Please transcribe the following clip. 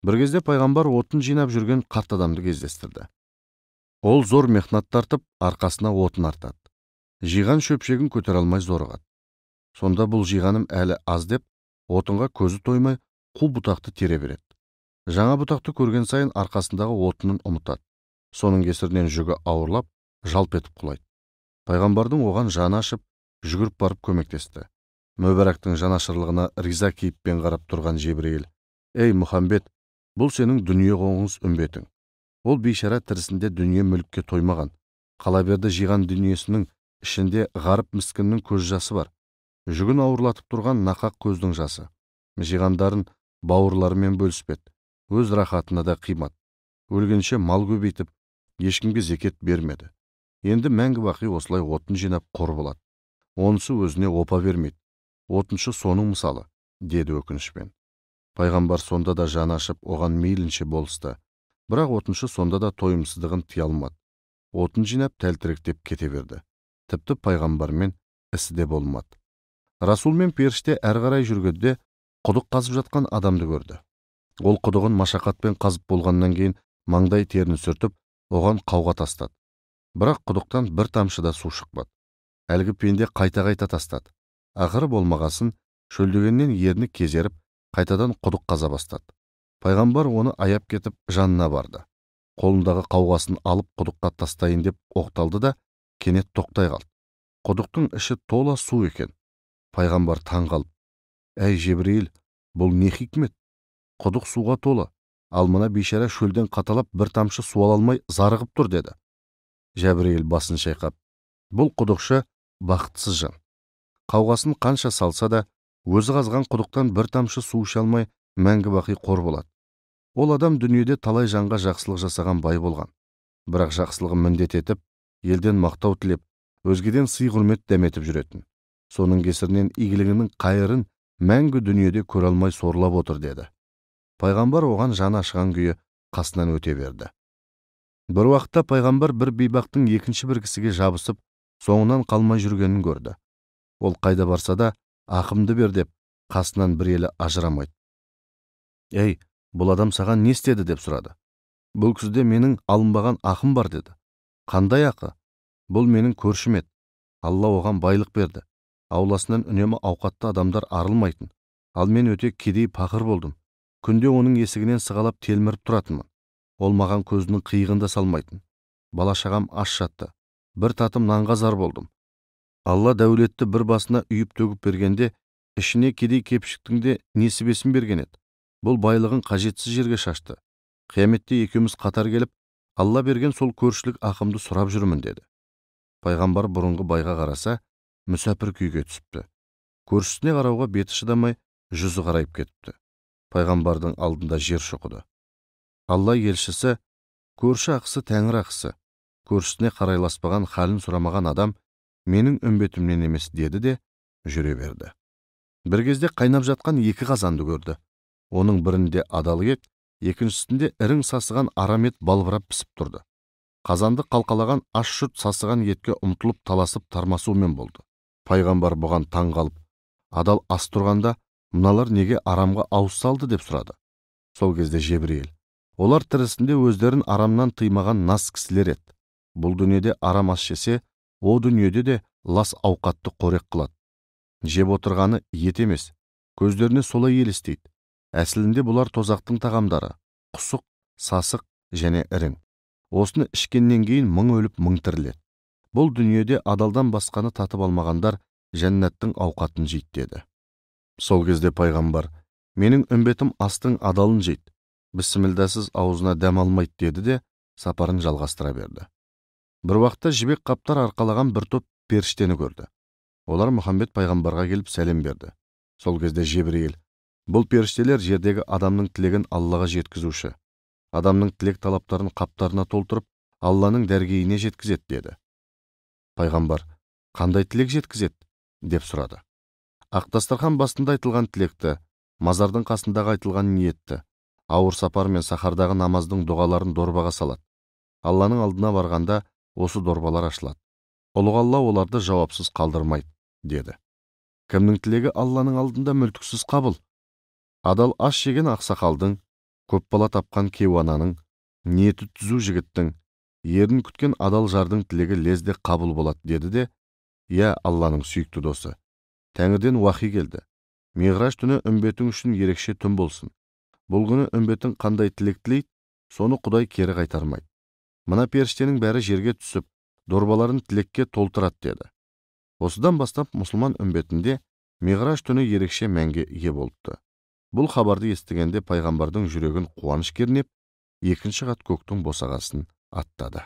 Bir кезде пайғамбар отын жинап жүрген қарт адамды кездестірді. Ол зор мехнат тартып, арқасына отын артады. Жиған шөпшегін көтере алмай зорығады. Сонда бұл жиғаным әлі аз деп, отынға көзі тоймай қу бұтақты тере береді. Жаңа бұтақты көрген сайын арқасындағы отынын ұмытады. Соның кесірінен жүгі ауырлап, жалп етіп құлайды. Пайғамбардың оған жаны ашып, жүгіріп барып көмектесті. Мүбәрактың жанашырлығына риза кейіппен қарап тұрған Жебірейіл: «Ей Мұхамбет, бұл сенің дүние қоңыз үмбетің. Ол бейшара тірісінде дүние мүлікке тоймаған. Қала берді жиған дүниесінің ішінде ғарып міскіннің көз жасы бар. Жүгін ауырлатып тұрған нақақ көздің жасы. Жиғандарын бауырларымен бөліспеді. Өз рахатына да қимат. Өлгенше мал көбейтіп, ешкімге зекет бермеді. Енді мәңгі бақи осылай отын жинап қор болады. Онысы өзіне опа бермейді. Отыншы соның мысалы», деді өкінішпен. Пайғамбар сонда да жаны ашып, оған мейлінше болысты. Бірақ отыншы сонда да тойымсыздығын тыя алмады. Отын жинап тәлтіректеп кете берді. Тіпті пайғамбармен ісі де болмады. Расул мен періште әрі қарай жүргенде құдық қазып жатқан адамды көрді. Ол құдығын машақатпен қазып болғаннан кейін маңдай терін сүртіп, оған қауға тастады. Бірақ құдықтан бір тамшы да су шықпады. Әлгі пенде қайта-қайта тастады. Ақыры болмағасын, шөлдегеннен ерні кезеріп, қайтадан құдық қаза бастады. Пайғамбар оны аяп кетіп жанына барды. Қолындағы қауғасын алып құдыққа тастайын деп оқталды да, кенет тоқтай қалды. Құдықтың іші тола су екен. Пайғамбар таң қалып: «Әй Жебірейіл, бұл не хикмет? Құдық суға толы, ал мына бейшара шөлден қаталап бір тамшы су ала алмай зарығып тұр», деді. Жебірейіл басын шайқап: «Бұл құдықшы бақытсыз жан. Қауғасын қанша салса да, өзі қазған құдықтан бір тамшы су іше алмай мәңгі бақи қор болады. Ол адам дүниеде талай жанға жақсылық жасаған бай болған. Бірақ жақсылығын міндет етіп, елден мақтау тілеп, өзгеден сый құрмет дәметіп жүретін. Соның кесірінен игілігінің қайырын мәңгі дүниеде көре алмай сорлап отыр», деді. Пайғамбар оған жаны ашыған күйі қасынан өте берді. Бір уақытта пайғамбар бір бейбақтың екінші бір кісіге жабысып, соңынан қалмай жүргенін көрді. Ол қайда барса да, ақымды бер деп, қасынан бір елі ажырамайды. «Ей, бұл адам саған не істеді?» деп сұрады. «Бұл кісіде менің алынбаған ақым бар», деді. «Қандай ақы?» «Бұл менің көршім еді. Алла оған байлық берді. Ауласынан үнемі ауқатты адамдар арылмайтын. Ал мен өте кедей пақыр болдым. Күнде оның есігінен сығалап телміріп тұратынмын. Ол маған көзінің қиығын да салмайтын. Бала-шағам аш жатты. Бір татым нанға зар болдым. Алла дәулетті бір басына үйіп төгіп бергенде, ішіне кедей кепшіктің де несібесін берген еді. Бұл байлығын қажетсіз жерге шашты. Қияметте екеуміз қатар келіп, Алла берген сол көршілік ақымды сұрап жүрмін», деді. Пайғамбар бұрынғы байға қараса, мүсәпір күйге түсіпті. Көршісіне қарауға беті шыдамай, жүзі қарайып кетіпті. Пайғамбардың алдында жер шұқыды. Алла елшісі: «Көрші ақысы тәңір ақысы. Көршісіне қарайласпаған, халін сұрамаған адам менің үмбетімнен емес», деді де жүре берді. Бір кезде қайнап жатқан екі қазанды көрді. Оның бірінде адал ет, екіншісінде ірің сасыған арам ет балбырап пісіп тұрды. Қазанды қалқалаған аш жұрт сасыған етке ұмтылып таласып тармасумен болды. Пайғамбар бұған таң қалып: «Адал ас тұрғанда, мыналар неге арамға ауыз салды?» деп сұрады. Сол кезде Жебірейіл: «Олар тірісінде өздерін арамнан тыймаған нас кісілер еді. Бұл дүниеде арам ас жесе, о дүниеде де лас ауқатты қорек қылады. Жеп отырғаны ет емес, көздеріне солай елестейді. Әсілінде бұлар тозақтың тағамдары: құсық, сасық және ірің. Осыны ішкеннен кейін мың өліп мың тіріледі. Бұл дүниеде адалдан басқаны татып алмағандар жәннаттың ауқатын жейді», деді. Сол кезде пайғамбар: «Менің үмбетім астың адалын жейді. Бісмілдасыз аузына дәм алмайды», деді де сапарын жалғастыра берді. Бір уақытта жібек қаптар арқалаған бір топ періштені көрді. Олар Мұхаммед пайғамбарға келіп сәлем берді. Сол кезде Жебірейіл: «Бұл періштелер жердегі адамның тілегін Аллаға жеткізуші. Адамның тілек талаптарын қаптарына толтырып, Алланың дәргейіне жеткізеді», деді. Пайғамбар: «Қандай тілек жеткізеді?» деп сұрады. Ақ дастархан басында айтылған тілекті, мазардың қасындағы айтылған ниетті, ауыр сапар мен сахардағы намаздың дұғаларын дорбаға салады. Алланың алдына барғанда осы дорбалар ашылады. Ұлық Алла оларды жауапсыз қалдырмайды», деді. Кімнің тілегі Алланың алдында мүлтіксіз қабыл? Адал ас жеген ақсақалдың, көп бала тапқан кейуананың, ниеті түзу жігіттің, ерін күткен адал жардың тілегі лезде қабыл болады деді де, «Я Алланың сүйікті досы, Тәңірден уахи келді. Миғраж түні үмбетің үшін ерекше түн болсын. Бұл күні үмбетің қандай тілек тілейді, соны Құдай кері қайтармайды. Мына періштенің бәрі жерге түсіп, дорбаларын тілекке толтырады» деді. Осыдан бастап мұсылман үмбетінде Миғраж түні ерекше мәнге ие болыпты. Бұл хабарды естігенде пайғамбардың жүрегін қуаныш кернеп, екінші қат көктің босағасын аттады.